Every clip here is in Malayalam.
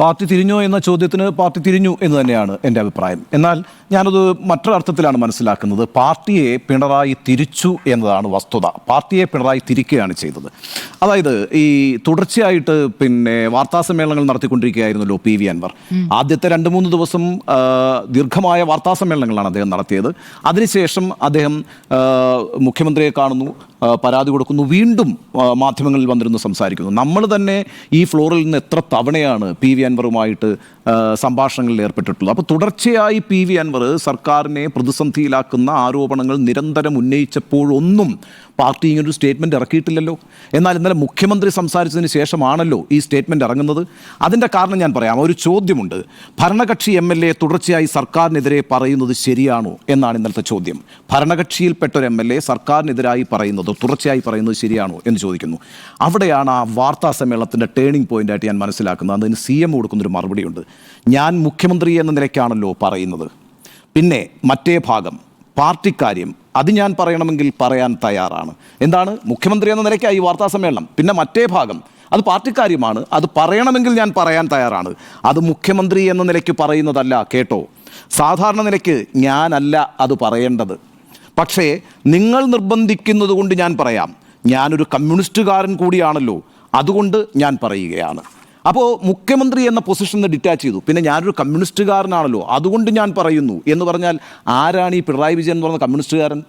പാർട്ടി തിരിഞ്ഞോ എന്ന ചോദ്യത്തിന് പാർട്ടി തിരിഞ്ഞു എന്ന് തന്നെയാണ് എൻ്റെ അഭിപ്രായം. എന്നാൽ ഞാനത് മറ്റൊരർത്ഥത്തിലാണ് മനസ്സിലാക്കുന്നത്. പാർട്ടിയെ പിണറായി തിരിച്ചു എന്നതാണ് വസ്തുത. പാർട്ടിയെ പിണറായി തിരിക്കുകയാണ് ചെയ്തത്. അതായത് ഈ തുടർച്ചയായിട്ട് വാർത്താസമ്മേളനങ്ങൾ നടത്തിക്കൊണ്ടിരിക്കുകയായിരുന്നല്ലോ പി വി അൻവർ. ആദ്യത്തെ 2-3 ദിവസം ദീർഘമായ വാർത്താസമ്മേളനങ്ങളാണ് അദ്ദേഹം നടത്തിയത്. അതിനുശേഷം അദ്ദേഹം മുഖ്യമന്ത്രിയെ കാണുന്നു, പരാതി കൊടുക്കുന്നു, വീണ്ടും മാധ്യമങ്ങളിൽ വന്നിരുന്ന് സംസാരിക്കുന്നു. നമ്മൾ തന്നെ ഈ ഫ്ലോറിൽ നിന്ന് എത്ര തവണയാണ് പി വി അൻവറുമായിട്ട് സംഭാഷണങ്ങളിൽ ഏർപ്പെട്ടിട്ടുള്ളത്. അപ്പോൾ തുടർച്ചയായി പി വി അൻവർ സർക്കാരിനെ പ്രതിസന്ധിയിലാക്കുന്ന ആരോപണങ്ങൾ നിരന്തരം ഉന്നയിച്ചപ്പോഴൊന്നും പാർട്ടി ഇങ്ങനൊരു സ്റ്റേറ്റ്മെൻറ്റ് ഇറക്കിയിട്ടില്ലല്ലോ. എന്നാൽ ഇന്നലെ മുഖ്യമന്ത്രി സംസാരിച്ചതിന് ശേഷമാണല്ലോ ഈ സ്റ്റേറ്റ്മെൻറ്റ് ഇറങ്ങുന്നത്. അതിൻ്റെ കാരണം ഞാൻ പറയാം. ഒരു ചോദ്യമുണ്ട്. ഭരണകക്ഷി MLA തുടർച്ചയായി സർക്കാരിനെതിരെ പറയുന്നത് ശരിയാണോ എന്നാണ് ഇന്നലത്തെ ചോദ്യം. ഭരണകക്ഷിയിൽപ്പെട്ടൊരു MLA സർക്കാരിനെതിരായി പറയുന്നത്, തുടർച്ചയായി പറയുന്നത് ശരിയാണോ എന്ന് ചോദിക്കുന്നു. അവിടെയാണ് ആ വാർത്താ സമ്മേളനത്തിൻ്റെ ടേണിംഗ് പോയിൻ്റായിട്ട് ഞാൻ മനസ്സിലാക്കുന്നത്. അതിന് CM കൊടുക്കുന്നൊരു മറുപടിയുണ്ട്. ഞാൻ മുഖ്യമന്ത്രി എന്ന നിലയ്ക്കാണല്ലോ പറയുന്നത്. പിന്നെ മറ്റേ ഭാഗം പാർട്ടിക്കാര്യം അത് ഞാൻ പറയണമെങ്കിൽ പറയാൻ തയ്യാറാണ്. എന്താണ്? മുഖ്യമന്ത്രി എന്ന നിലയ്ക്കായി ഈ വാർത്താ സമ്മേളനം. പിന്നെ മറ്റേ ഭാഗം അത് പാർട്ടിക്കാര്യമാണ്, അത് പറയണമെങ്കിൽ ഞാൻ പറയാൻ തയ്യാറാണ്. അത് മുഖ്യമന്ത്രി എന്ന നിലയ്ക്ക് പറയുന്നതല്ല കേട്ടോ. സാധാരണ നിലയ്ക്ക് ഞാനല്ല അത് പറയേണ്ടത്. പക്ഷേ നിങ്ങൾ നിർബന്ധിക്കുന്നത് കൊണ്ട് ഞാൻ പറയാം. ഞാനൊരു കമ്മ്യൂണിസ്റ്റുകാരൻ കൂടിയാണല്ലോ, അതുകൊണ്ട് ഞാൻ പറയുകയാണ്. അപ്പോൾ മുഖ്യമന്ത്രി എന്ന പൊസിഷനിൽ നിന്ന് ഡിറ്റാച്ച് ചെയ്തു. പിന്നെ ഞാനൊരു കമ്മ്യൂണിസ്റ്റുകാരനാണല്ലോ, അതുകൊണ്ട് ഞാൻ പറയുന്നു എന്ന് പറഞ്ഞാൽ ആരാണ് ഈ പിണറായി വിജയൻ എന്ന് പറഞ്ഞ കമ്മ്യൂണിസ്റ്റുകാരൻ?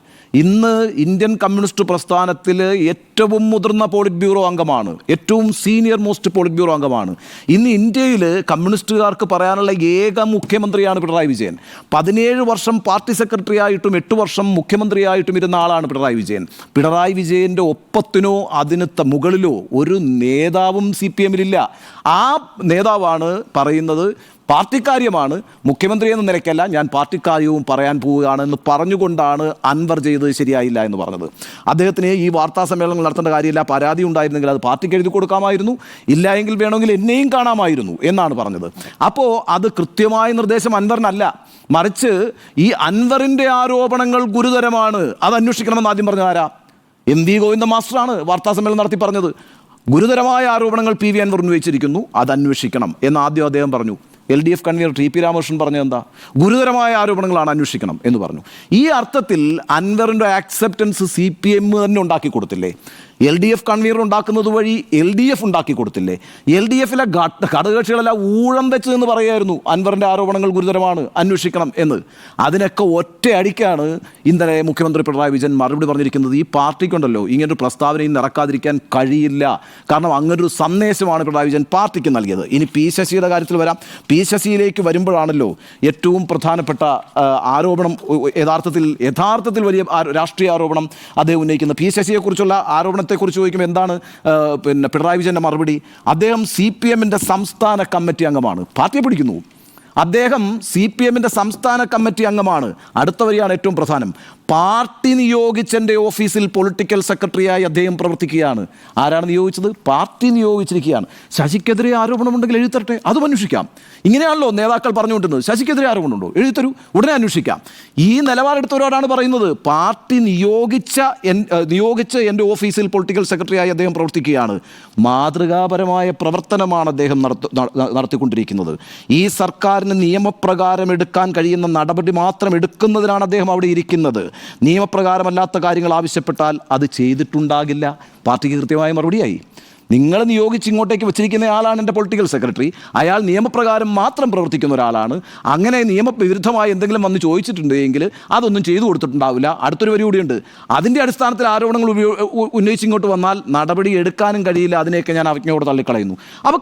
ഇന്ന് ഇന്ത്യൻ കമ്മ്യൂണിസ്റ്റ് പ്രസ്ഥാനത്തിൽ ഏറ്റവും മുതിർന്ന പോളിറ്റ് ബ്യൂറോ അംഗമാണ്, ഏറ്റവും സീനിയർ മോസ്റ്റ് പോളിറ്റ് ബ്യൂറോ അംഗമാണ്. ഇന്ന് ഇന്ത്യയിൽ കമ്മ്യൂണിസ്റ്റുകാർക്ക് പറയാനുള്ള ഏക മുഖ്യമന്ത്രിയാണ് പിണറായി വിജയൻ. 17 വർഷം പാർട്ടി സെക്രട്ടറി ആയിട്ടും 8 വർഷം മുഖ്യമന്ത്രിയായിട്ടും ഇരുന്ന ആളാണ് പിണറായി വിജയൻ. പിണറായി വിജയൻ്റെ ഒപ്പത്തിനോ അതിന് മുകളിലോ ഒരു നേതാവും CPM ലില്ല. ആ നേതാവാണ് പറയുന്നത് പാർട്ടിക്കാര്യമാണ്, മുഖ്യമന്ത്രി എന്ന നിലയ്ക്കല്ല, ഞാൻ പാർട്ടിക്കാര്യവും പറയാൻ പോവുകയാണെന്ന് പറഞ്ഞുകൊണ്ടാണ് അൻവർ ചെയ്തത് ശരിയായില്ല എന്ന് പറഞ്ഞത്. അദ്ദേഹത്തിന് ഈ വാർത്താ സമ്മേളനങ്ങൾ നടത്തേണ്ട കാര്യമില്ല, പരാതി ഉണ്ടായിരുന്നെങ്കിൽ അത് പാർട്ടിക്ക് എഴുതി കൊടുക്കാമായിരുന്നു, ഇല്ല എങ്കിൽ വേണമെങ്കിൽ എന്നെയും കാണാമായിരുന്നു എന്നാണ് പറഞ്ഞത്. അപ്പോൾ അത് കൃത്യമായ നിർദ്ദേശം അൻവറിനല്ല, മറിച്ച് ഈ അൻവറിൻ്റെ ആരോപണങ്ങൾ ഗുരുതരമാണ്, അത് അന്വേഷിക്കണമെന്ന് ആദ്യം പറഞ്ഞ ആരാ? MV ഗോവിന്ദ മാസ്റ്ററാണ് വാർത്താ സമ്മേളനം നടത്തി പറഞ്ഞത്. ഗുരുതരമായ ആരോപണങ്ങൾ പി വി അൻവർ ഉന്നയിച്ചിരിക്കുന്നു, അത് അന്വേഷിക്കണം എന്ന് ആദ്യം അദ്ദേഹം പറഞ്ഞു. LDF കൺവീനർ TP രാമകൃഷ്ണൻ പറഞ്ഞത് എന്താ? ഗുരുതരമായ ആരോപണങ്ങളാണ് അന്വേഷിക്കണം എന്ന് പറഞ്ഞു. ഈ അർത്ഥത്തിൽ അൻവറിൻ്റെ ആക്സെപ്റ്റൻസ് CPM തന്നെ ഉണ്ടാക്കി കൊടുത്തില്ലേ? LDF കൺവീനർ ഉണ്ടാക്കുന്നത് വഴി LDF ഉണ്ടാക്കി കൊടുത്തില്ലേ? LDFിലെ ഘടകകക്ഷികളെല്ലാം ഊഴം വെച്ചതെന്ന് പറയായിരുന്നു അൻവറിൻ്റെ ആരോപണങ്ങൾ ഗുരുതരമാണ്, അന്വേഷിക്കണം എന്ന്. അതിനൊക്കെ ഒറ്റയടിക്കാണ് ഇന്നലെ മുഖ്യമന്ത്രി പിണറായി വിജയൻ മറുപടി പറഞ്ഞിരിക്കുന്നത്. ഈ പാർട്ടിക്കുണ്ടല്ലോ ഇങ്ങനൊരു പ്രസ്താവനയിൽ ഇറക്കാതിരിക്കാൻ കഴിയില്ല. കാരണം അങ്ങനൊരു സന്ദേശമാണ് പിണറായി വിജയൻ പാർട്ടിക്ക് നൽകിയത്. ഇനി P ശശിയുടെ കാര്യത്തിൽ വരാം. P ശശിയിലേക്ക് വരുമ്പോഴാണല്ലോ ഏറ്റവും പ്രധാനപ്പെട്ട ആരോപണം, യഥാർത്ഥത്തിൽ വലിയ രാഷ്ട്രീയ ആരോപണം അദ്ദേഹം ഉന്നയിക്കുന്നത്. P ശശിയെക്കുറിച്ചുള്ള ആരോപണത്തെക്കുറിച്ച് ചോദിക്കുമ്പോൾ എന്താണ് പിണറായി വിജയൻ്റെ മറുപടി? അദ്ദേഹം CPMൻ്റെ സംസ്ഥാന കമ്മിറ്റി അംഗമാണ്, പാർട്ടിയെ പിടിക്കുന്നു. അദ്ദേഹം CPMൻ്റെ സംസ്ഥാന കമ്മിറ്റി അംഗമാണ്. അടുത്ത വരിയാണ് ഏറ്റവും പ്രധാനം. പാർട്ടി നിയോഗിച്ചെൻ്റെ ഓഫീസിൽ പൊളിറ്റിക്കൽ സെക്രട്ടറിയായി അദ്ദേഹം പ്രവർത്തിക്കുകയാണ്. ആരാണ് നിയോഗിച്ചത്? പാർട്ടി നിയോഗിച്ചിരിക്കുകയാണ്. ശശിക്കെതിരെ ആരോപണമുണ്ടെങ്കിൽ എഴുതട്ടെ, അതും അന്വേഷിക്കാം. ഇങ്ങനെയാണല്ലോ നേതാക്കൾ പറഞ്ഞുകൊണ്ടിരുന്നത്. ശശിക്കെതിരെ ആരോപണമുണ്ടോ? എഴുതരൂ, ഉടനെ അന്വേഷിക്കാം. ഈ നിലപാടെടുത്തവരോടാണ് പറയുന്നത് പാർട്ടി നിയോഗിച്ച് എൻ്റെ ഓഫീസിൽ പൊളിറ്റിക്കൽ സെക്രട്ടറിയായി അദ്ദേഹം പ്രവർത്തിക്കുകയാണ്. മാതൃകാപരമായ പ്രവർത്തനമാണ് അദ്ദേഹം നടത്തിക്കൊണ്ടിരിക്കുന്നത്. ഈ സർക്കാരിന് നിയമപ്രകാരം എടുക്കാൻ കഴിയുന്ന നടപടി മാത്രം എടുക്കുന്നതിനാണ് അദ്ദേഹം അവിടെ ഇരിക്കുന്നത്. നിയമപ്രകാരമല്ലാത്ത കാര്യങ്ങൾ ആവശ്യപ്പെട്ടാൽ അത് ചെയ്തിട്ടുണ്ടാകില്ല. പാർട്ടിക്ക് കൃത്യമായ മറുപടിയായി. നിങ്ങൾ നിയോഗിച്ച് ഇങ്ങോട്ടേക്ക് വെച്ചിരിക്കുന്ന ആളാണ് എൻ്റെ പൊളിറ്റിക്കൽ സെക്രട്ടറി, അയാൾ നിയമപ്രകാരം മാത്രം പ്രവർത്തിക്കുന്ന ഒരാളാണ്. അങ്ങനെ നിയമവിരുദ്ധമായി എന്തെങ്കിലും വന്ന് ചോദിച്ചിട്ടുണ്ടെങ്കിൽ അതൊന്നും ചെയ്തു കൊടുത്തിട്ടുണ്ടാവില്ല. അടുത്തൊരു വരി കൂടിയുണ്ട്. അതിൻ്റെ അടിസ്ഥാനത്തിൽ ആരോപണങ്ങൾ ഉന്നയിച്ച് ഇങ്ങോട്ട് വന്നാൽ നടപടി എടുക്കാനും കഴിയില്ല. അതിനെയൊക്കെ ഞാൻ അവജ്ഞയോടെ തള്ളിക്കളയുന്നു. അപ്പോൾ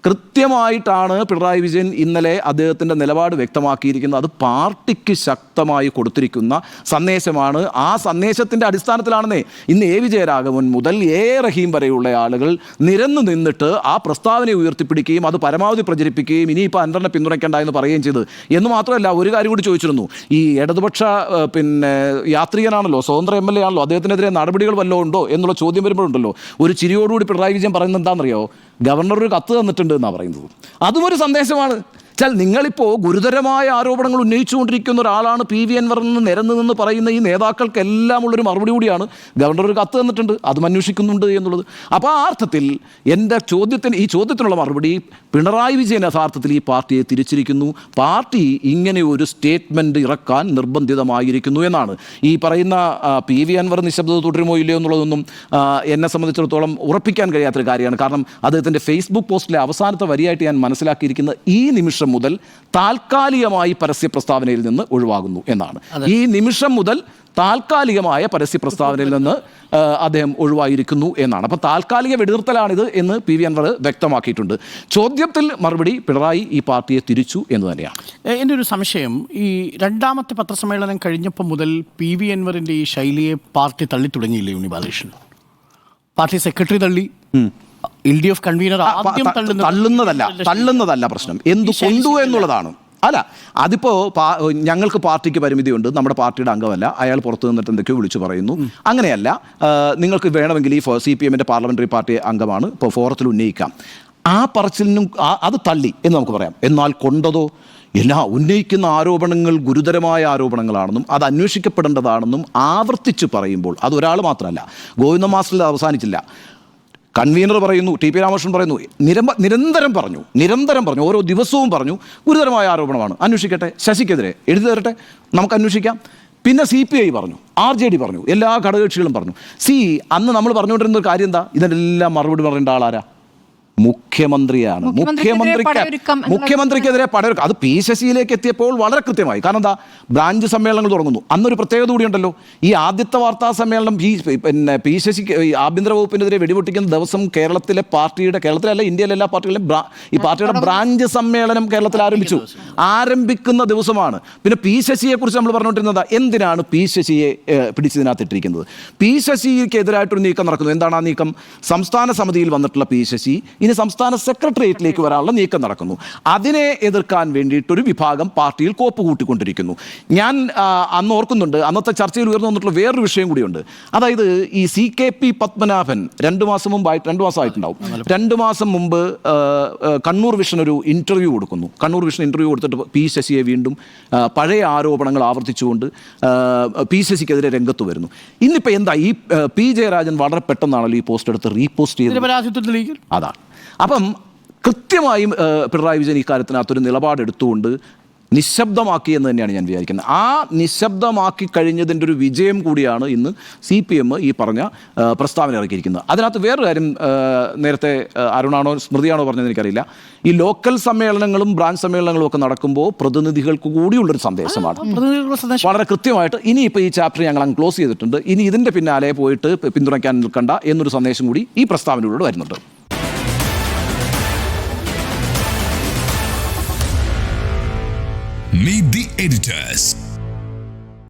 കൃത്യമായിട്ടാണ് പിണറായി വിജയൻ ഇന്നലെ അദ്ദേഹത്തിൻ്റെ നിലപാട് വ്യക്തമാക്കിയിരിക്കുന്നത്. അത് പാർട്ടിക്ക് ശക്തമായി കൊടുത്തിരിക്കുന്ന സന്ദേശമാണ്. ആ സന്ദേശത്തിൻ്റെ അടിസ്ഥാനത്തിലാണെന്നേ ഇന്ന് A വിജയരാഘവൻ മുതൽ A റഹീം വരെയുള്ള ആളുകൾ നിരന്നു നിന്നിട്ട് ആ പ്രസ്താവനയെ ഉയർത്തിപ്പിടിക്കുകയും അത് പരമാവധി പ്രചരിപ്പിക്കുകയും ഇനിയിപ്പോൾ അൻവറിനെ പിന്തുണയ്ക്കേണ്ട എന്ന് പറയുകയും ചെയ്ത്. എന്ന് മാത്രമല്ല, ഒരു കാര്യം കൂടി ചോദിച്ചിരുന്നു. ഈ ഇടതുപക്ഷ യാത്രികനാണല്ലോ, സ്വതന്ത്ര MLA ആണല്ലോ, അദ്ദേഹത്തിനെതിരെ നടപടികൾ വല്ലതും ഉണ്ടോ എന്നുള്ള ചോദ്യം വരുമ്പോഴുണ്ടല്ലോ ഒരു ചിരിയോടുകൂടി പിണറായി വിജയൻ പറയുന്നത് എന്താണെന്നറിയോ? ഗവർണർ ഒരു കത്ത് തന്നിട്ടുണ്ട് എന്നാണ് പറയുന്നത്. അതും ഒരു സന്ദേശമാണ്. നിങ്ങളിപ്പോൾ ഗുരുതരമായ ആരോപണങ്ങൾ ഉന്നയിച്ചുകൊണ്ടിരിക്കുന്ന ഒരാളാണ് PV അൻവർ എന്ന് നിരന്ന് നിന്ന് പറയുന്ന ഈ നേതാക്കൾക്കെല്ലാം ഉള്ളൊരു മറുപടി കൂടിയാണ് ഗവർണർ ഒരു കത്ത് തന്നിട്ടുണ്ട്, അതും അന്വേഷിക്കുന്നുണ്ട് എന്നുള്ളത്. അപ്പോൾ ആ അർത്ഥത്തിൽ ഈ ചോദ്യത്തിനുള്ള മറുപടി പിണറായി വിജയൻ യഥാർത്ഥത്തിൽ ഈ പാർട്ടിയെ തിരിച്ചിരിക്കുന്നു. പാർട്ടി ഇങ്ങനെ ഒരു സ്റ്റേറ്റ്മെൻറ്റ് ഇറക്കാൻ നിർബന്ധിതമായിരിക്കുന്നു എന്നാണ്. ഈ പറയുന്ന PV അൻവർ നിശബ്ദത തുടരുമോ ഇല്ലയോ എന്നുള്ളതൊന്നും എന്നെ സംബന്ധിച്ചിടത്തോളം ഉറപ്പിക്കാൻ കഴിയാത്തൊരു കാര്യമാണ്. കാരണം അദ്ദേഹത്തിൻ്റെ ഫേസ്ബുക്ക് പോസ്റ്റിലെ അവസാനത്തെ വരിയായിട്ട് ഞാൻ മനസ്സിലാക്കിയിരിക്കുന്നത് ഈ നിമിഷം മുതൽ താൽക്കാലികമായി പരസ്യ പ്രസ്താവനയിൽ നിന്ന് ഒഴിവാകുന്നു എന്നാണ്. ഈ നിമിഷം മുതൽ താൽക്കാലികമായ പരസ്യ പ്രസ്താവനയിൽ നിന്ന് അദ്ദേഹം ഒഴിവായിരിക്കുന്നു എന്നാണ്. അപ്പോൾ താൽക്കാലിക വെടിനിർത്തലാണിത് എന്ന് PV അൻവർ വ്യക്തമാക്കിയിട്ടുണ്ട്. ചോദ്യത്തിൽ മറുപടി പിണറായി ഈ പാർട്ടിയെ തിരിച്ചു എന്ന് തന്നെയാണ്. എൻ്റെ ഒരു സംശയം, ഈ രണ്ടാമത്തെ പത്രസമ്മേളനം കഴിഞ്ഞപ്പോൾ മുതൽ PV അൻവറിൻ്റെ ഈ ശൈലിയെ പാർട്ടി തള്ളി തുടങ്ങിയില്ലേ ഉണ്ണി ബാലകൃഷ്ണൻ? പാർട്ടി സെക്രട്ടറി തള്ളി, LDF കൺവീനർ തള്ളുന്നതല്ല പ്രശ്നം, എന്തു കൊണ്ടു എന്നുള്ളതാണ്. അല്ല, അതിപ്പോൾ ഞങ്ങൾക്ക് പാർട്ടിക്ക് പരിമിതിയുണ്ട്, നമ്മുടെ പാർട്ടിയുടെ അംഗമല്ല, അയാൾ പുറത്തു നിന്നിട്ട് എന്തൊക്കെയോ വിളിച്ചു പറയുന്നു, അങ്ങനെയല്ല, നിങ്ങൾക്ക് വേണമെങ്കിൽ ഈ CPM-ൻ്റെ പാർലമെൻ്ററി പാർട്ടി അംഗമാണ്, ഇപ്പോൾ ഫോറത്തിൽ ഉന്നയിക്കാം. ആ പറച്ചിലിനും അത് തള്ളി എന്ന് നമുക്ക് പറയാം. എന്നാൽ കൊണ്ടതോ ഉന്നയിക്കുന്ന ആരോപണങ്ങൾ ഗുരുതരമായ ആരോപണങ്ങളാണെന്നും അത് അന്വേഷിക്കപ്പെടേണ്ടതാണെന്നും ആവർത്തിച്ച് പറയുമ്പോൾ, അതൊരാൾ മാത്രമല്ല, ഗോവിന്ദ മാസ്റ്ററിൽ അവസാനിച്ചില്ല. കൺവീനർ പറയുന്നു, TP രാമകൃഷ്ണൻ പറയുന്നു, നിരന്തരം പറഞ്ഞു, ഓരോ ദിവസവും പറഞ്ഞു, ഗുരുതരമായ ആരോപണമാണ്, അന്വേഷിക്കട്ടെ, ശശിക്കെതിരെ എഴുതി തരട്ടെ, നമുക്ക് അന്വേഷിക്കാം. പിന്നെ CPI പറഞ്ഞു, RJD പറഞ്ഞു, എല്ലാ ഘടകകക്ഷികളും പറഞ്ഞു. അന്ന് നമ്മൾ പറഞ്ഞുകൊണ്ടിരുന്ന ഒരു കാര്യം എന്താ? ഇതിനെല്ലാം മറുപടി പറയേണ്ട ആളാരാ? മുഖ്യമന്ത്രിയാണ്. മുഖ്യമന്ത്രിക്കെതിരെ പടയൊരുക്കം. അത് P ശശിയിലേക്ക് എത്തിയപ്പോൾ വളരെ കൃത്യമായി. കാരണം എന്താ, ബ്രാഞ്ച് സമ്മേളനങ്ങൾ തുടങ്ങുന്നു. അന്നൊരു പ്രത്യേകത കൂടിയുണ്ടല്ലോ. ഈ ആദ്യത്തെ വാർത്താ സമ്മേളനം P ശശിക്ക് ആഭ്യന്തര വകുപ്പിനെതിരെ വെടിപൊട്ടിക്കുന്ന ദിവസം കേരളത്തിലല്ല, ഇന്ത്യയിലെ എല്ലാ പാർട്ടികളിലും ഈ പാർട്ടിയുടെ ബ്രാഞ്ച് സമ്മേളനം കേരളത്തിൽ ആരംഭിക്കുന്ന ദിവസമാണ്. പിന്നെ P ശശിയെ കുറിച്ച് നമ്മൾ പറഞ്ഞുകൊണ്ടിരുന്നത് എന്തിനാണ് P ശശിയെ പിടിച്ചതിനകത്തിട്ടിരിക്കുന്നത്? P ശശിക്കെതിരായിട്ടൊരു നീക്കം നടക്കുന്നു. എന്താണ് ആ നീക്കം? സംസ്ഥാന സമിതിയിൽ വന്നിട്ടുള്ള P ശശി ഇനി സംസ്ഥാന സെക്രട്ടേറിയറ്റിലേക്ക് വരാനുള്ള നീക്കം നടക്കുന്നു. അതിനെ എതിർക്കാൻ വേണ്ടിയിട്ടൊരു വിഭാഗം പാർട്ടിയിൽ കോപ്പ് കൂട്ടിക്കൊണ്ടിരിക്കുന്നു. ഞാൻ അന്ന് ഓർക്കുന്നുണ്ട്, അന്നത്തെ ചർച്ചയിൽ ഉയർന്നു വന്നിട്ടുള്ള വേറൊരു വിഷയം കൂടിയുണ്ട്. അതായത് ഈ CKP പത്മനാഭൻ 2 മാസമായിട്ടുണ്ടാവും. 2 മാസം മുമ്പ് കണ്ണൂർ വിഷൻ ഒരു ഇൻ്റർവ്യൂ കൊടുക്കുന്നു. കണ്ണൂർ വിഷൻ ഇൻ്റർവ്യൂ കൊടുത്തിട്ട് P ശശിയെ വീണ്ടും പഴയ ആരോപണങ്ങൾ ആവർത്തിച്ചുകൊണ്ട് P ശശിക്കെതിരെ രംഗത്ത് വരുന്നു. ഇന്നിപ്പോൾ എന്താ, ഈ P ജയരാജൻ വളരെ പെട്ടെന്നാണല്ലോ ഈ പോസ്റ്റ് എടുത്ത് റീപോസ്റ്റ് ചെയ്തത്. അതാണ്. അപ്പം കൃത്യമായും പിണറായി വിജയൻ ഇക്കാര്യത്തിനകത്തൊരു നിലപാടെടുത്തുകൊണ്ട് നിശബ്ദമാക്കി എന്ന് തന്നെയാണ് ഞാൻ വിചാരിക്കുന്നത്. ആ നിശബ്ദമാക്കി കഴിഞ്ഞതിൻ്റെ ഒരു വിജയം കൂടിയാണ് ഇന്ന് CPM ഈ പറഞ്ഞ പ്രസ്താവന ഇറക്കിയിരിക്കുന്നത്. അതിനകത്ത് വേറൊരു കാര്യം, നേരത്തെ അരുണാണോ സ്മൃതിയാണോ പറഞ്ഞതെന്ന് എനിക്കറിയില്ല, ഈ ലോക്കൽ സമ്മേളനങ്ങളും ബ്രാഞ്ച് സമ്മേളനങ്ങളും ഒക്കെ നടക്കുമ്പോൾ പ്രതിനിധികൾക്ക് കൂടിയുള്ളൊരു സന്ദേശമാണ്. വളരെ കൃത്യമായിട്ട് ഇനിയിപ്പോൾ ഈ ചാപ്റ്റർ ഞങ്ങൾ അങ്ങ് ക്ലോസ് ചെയ്തിട്ടുണ്ട്, ഇനി ഇതിൻ്റെ പിന്നാലെ പോയിട്ട് പിന്തുണയ്ക്കാൻ നിൽക്കണ്ട എന്നൊരു സന്ദേശം കൂടി ഈ പ്രസ്താവനയിലൂടെ വരുന്നുണ്ട്. Meet the editors.